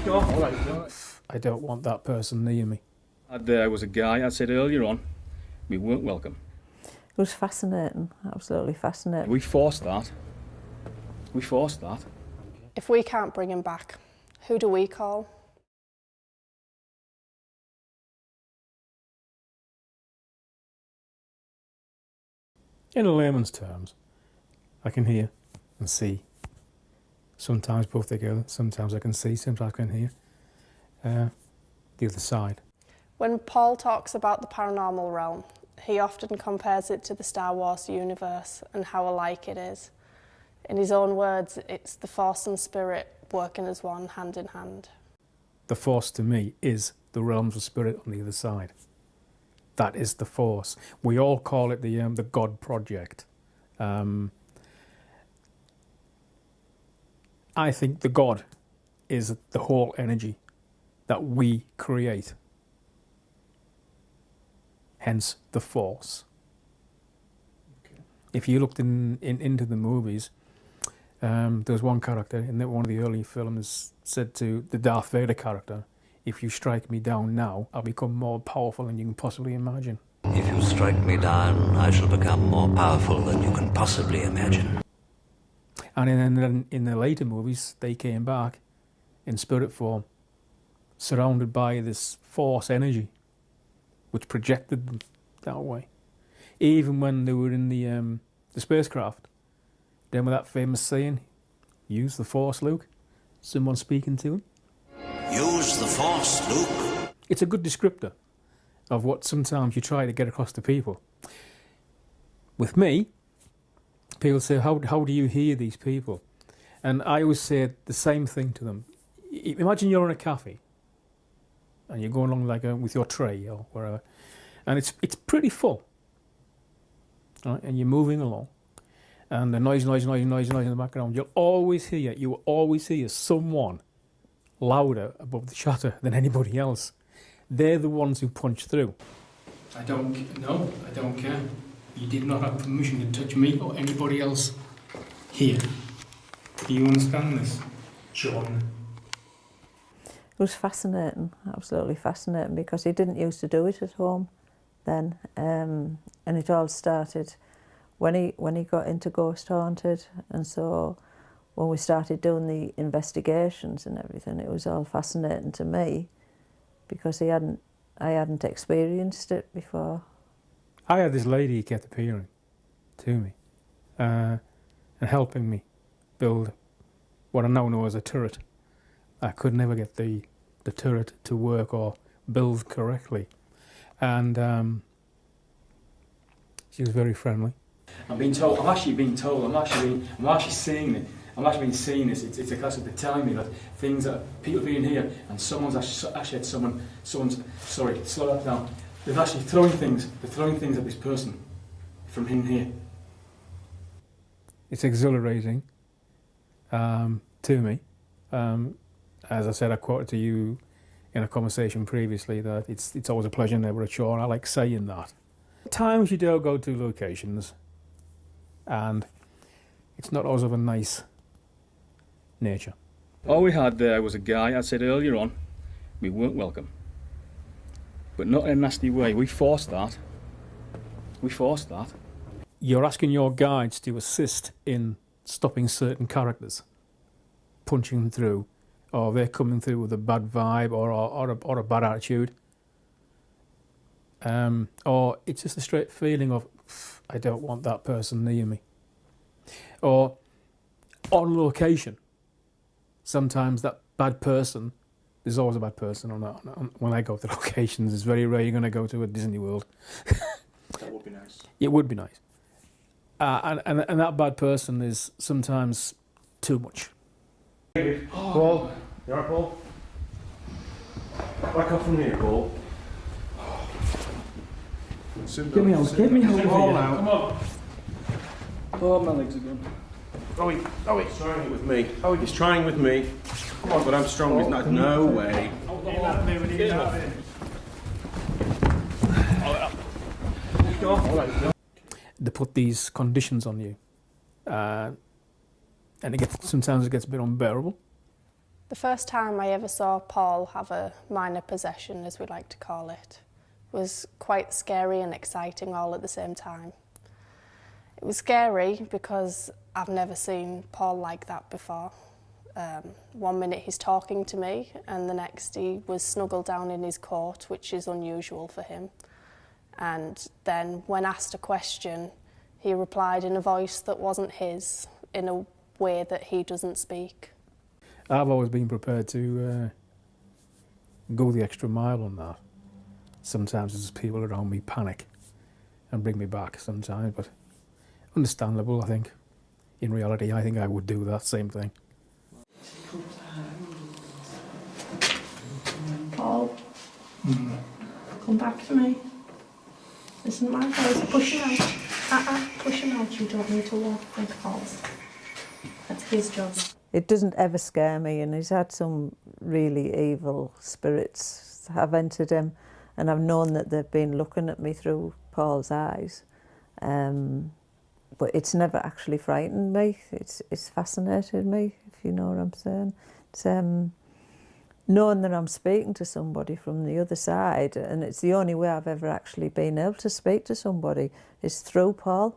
I don't want that person near me. There was a guy I said earlier on, we weren't welcome. It was fascinating, absolutely fascinating. We forced that. We forced that. If we can't bring him back, who do we call? In a layman's terms, I can hear and see. Sometimes both together, sometimes I can see, sometimes I can hear. The other side. When Paul talks about the paranormal realm, he often compares it to the Star Wars universe and how alike it is. In his own words, it's the Force and Spirit working as one, hand in hand. The Force to me is the realms of spirit on the other side. That is the Force. We all call it the God Project. I think the God is the whole energy that we create. Hence the Force. Okay. If you looked into the movies, there was one character in one of the early films said to the Darth Vader character, "If you strike me down now, I'll become more powerful than you can possibly imagine." If you strike me down, I shall become more powerful than you can possibly imagine. And then in the later movies, they came back in spirit form, surrounded by this Force energy, which projected them that way. Even when they were in the spacecraft, then with that famous saying, "Use the Force, Luke." Someone speaking to him. Use the Force, Luke. It's a good descriptor of what sometimes you try to get across to people. With me, people say, how do you hear these people? And I always say the same thing to them. Imagine you're in a cafe and you're going along with your tray or wherever, and it's pretty full, right? And you're moving along, and the noise in the background. You will always hear someone louder above the chatter than anybody else. They're the ones who punch through. I don't care. You did not have permission to touch me or anybody else here. Do you understand this, John? It was fascinating, absolutely fascinating, because he didn't used to do it at home then, and it all started when he got into Ghost Haunted, and so when we started doing the investigations and everything, it was all fascinating to me because I hadn't experienced it before. I had this lady who kept appearing to me and helping me build what I now know as a turret. I could never get the turret to work or build correctly, and she was very friendly. I'm actually seeing it. I'm actually seeing this. It's a case of they're telling me that things that people being here, and someone's actually had someone's sorry, slow that down. They're actually throwing things. They're throwing things at this person from in here. It's exhilarating to me. As I said, I quoted to you in a conversation previously that it's always a pleasure, never a chore. I like saying that. At times you do go to locations, and it's not always of a nice nature. All we had there was a guy I said earlier on, we weren't welcome. But not in a nasty way. We forced that. We forced that. You're asking your guides to assist in stopping certain characters, punching them through, or they're coming through with a bad vibe or a bad attitude. Or it's just a straight feeling of, I don't want that person near me. Or on location, sometimes that bad person, there's always a bad person on that. When I go to locations, it's very rare you're going to go to a Disney World. That would be nice. It would be nice. And that bad person is sometimes too much. Paul, you alright, Paul? Back off from here, Paul. Get me out Paul, come on. Oh, my legs are gone. He's trying it with me. He's trying with me. Come on, but I'm strong. There's no way. They put these conditions on you, and sometimes it gets a bit unbearable. The first time I ever saw Paul have a minor possession, as we like to call it, was quite scary and exciting all at the same time. It was scary because I've never seen Paul like that before. 1 minute he's talking to me and the next he was snuggled down in his coat, which is unusual for him. And then when asked a question, he replied in a voice that wasn't his, in a way that he doesn't speak. I've always been prepared to go the extra mile on that. Sometimes there's people around me panic and bring me back sometimes, but understandable, I think. In reality, I think I would do that same thing. Paul, come back to me. Listen, my voice, push him out. Push him out, you don't need to walk like Paul's. That's his job. It doesn't ever scare me, and he's had some really evil spirits have entered him, and I've known that they've been looking at me through Paul's eyes. But it's never actually frightened me. It's fascinated me, if you know what I'm saying. It's knowing that I'm speaking to somebody from the other side, and it's the only way I've ever actually been able to speak to somebody is through Paul.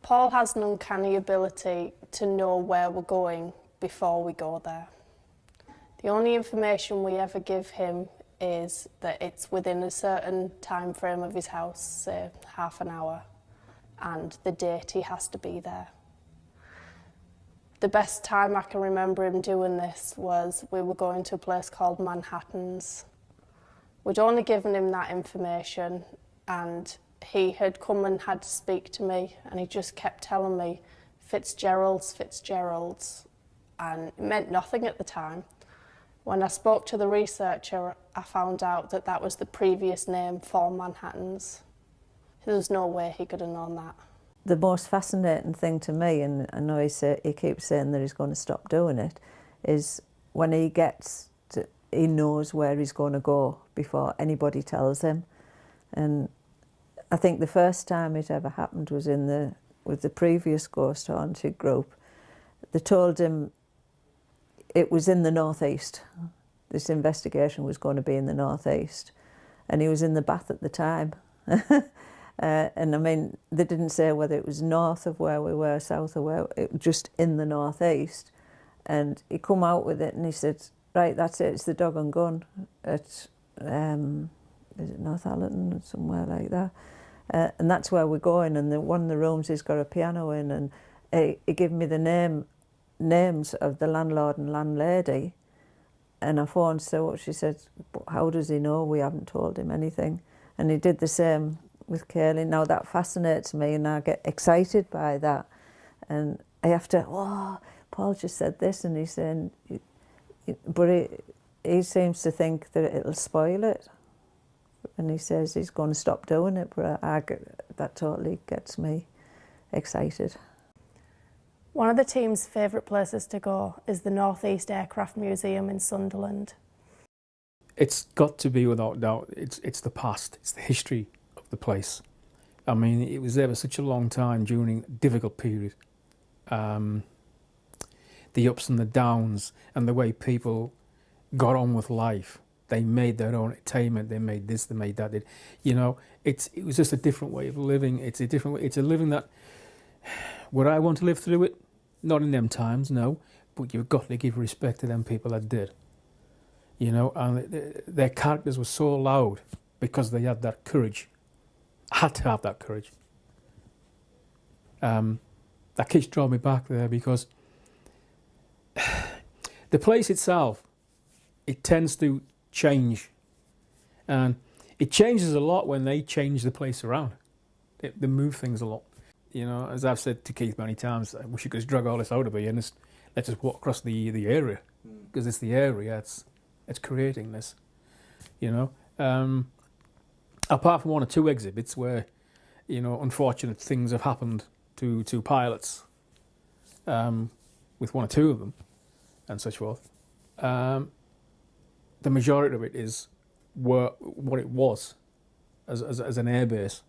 Paul has an uncanny ability to know where we're going before we go there. The only information we ever give him is that it's within a certain time frame of his house, say half an hour, and the date he has to be there. The best time I can remember him doing this was we were going to a place called Manhattan's. We'd only given him that information and he had come and had to speak to me, and he just kept telling me Fitzgerald's, Fitzgerald's, and it meant nothing at the time. When I spoke to the researcher, I found out that that was the previous name for Manhattan's. There was no way he could have known that. The most fascinating thing to me, and I know he keeps saying that he's going to stop doing it, is when he knows where he's going to go before anybody tells him. And I think the first time it ever happened was with the previous ghost haunted group. They told him it was in the northeast. This investigation was going to be in the northeast, and he was in the bath at the time. And I mean, they didn't say whether it was north of where we were, south of where, it was just in the northeast. And he come out with it and he said, right, that's it, it's the Dog and Gun at, is it Northallerton or somewhere like that? And that's where we're going, and one of the rooms he's got a piano in, and he gave me the names of the landlord and landlady, and I phoned Sue. She said, but how does he know? We haven't told him anything. And he did the same with Kayleigh. Now that fascinates me, and I get excited by that, and I have to, Paul just said this, and he's saying, but he seems to think that it'll spoil it. And he says he's going to stop doing it, but that totally gets me excited. One of the team's favourite places to go is the North East Aircraft Museum in Sunderland. It's got to be, without doubt, it's the past, it's the history of the place. I mean, it was there for such a long time during a difficult period. The ups and the downs and the way people got on with life. They made their own entertainment. They made this. They made that. It was just a different way of living. It's a different way. It's a living that. Would I want to live through it? Not in them times, no. But you've got to give respect to them people that did. And their characters were so loud because they had that courage. Had to have that courage. That keeps drawing me back there because the place itself, it tends to change, and it changes a lot when they change the place around. They move things a lot. As I've said to Keith many times, I wish you could just drag all this out of here and let's just walk across the area, because it's the area it's creating this. Apart from one or two exhibits where unfortunate things have happened to pilots, with one or two of them, and such forth. The majority of it is what it was as an airbase.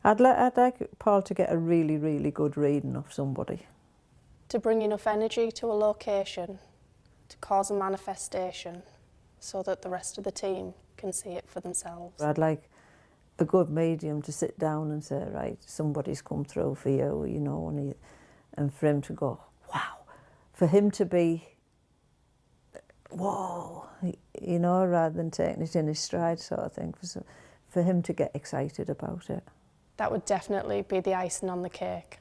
I'd like Paul to get a really, really good reading of somebody. To bring enough energy to a location to cause a manifestation so that the rest of the team can see it for themselves. I'd like a good medium to sit down and say, right, somebody's come through for you, you know, and for him to go, wow, for him to be, whoa, you know, rather than taking it in his stride sort of thing, for him to get excited about it. That would definitely be the icing on the cake.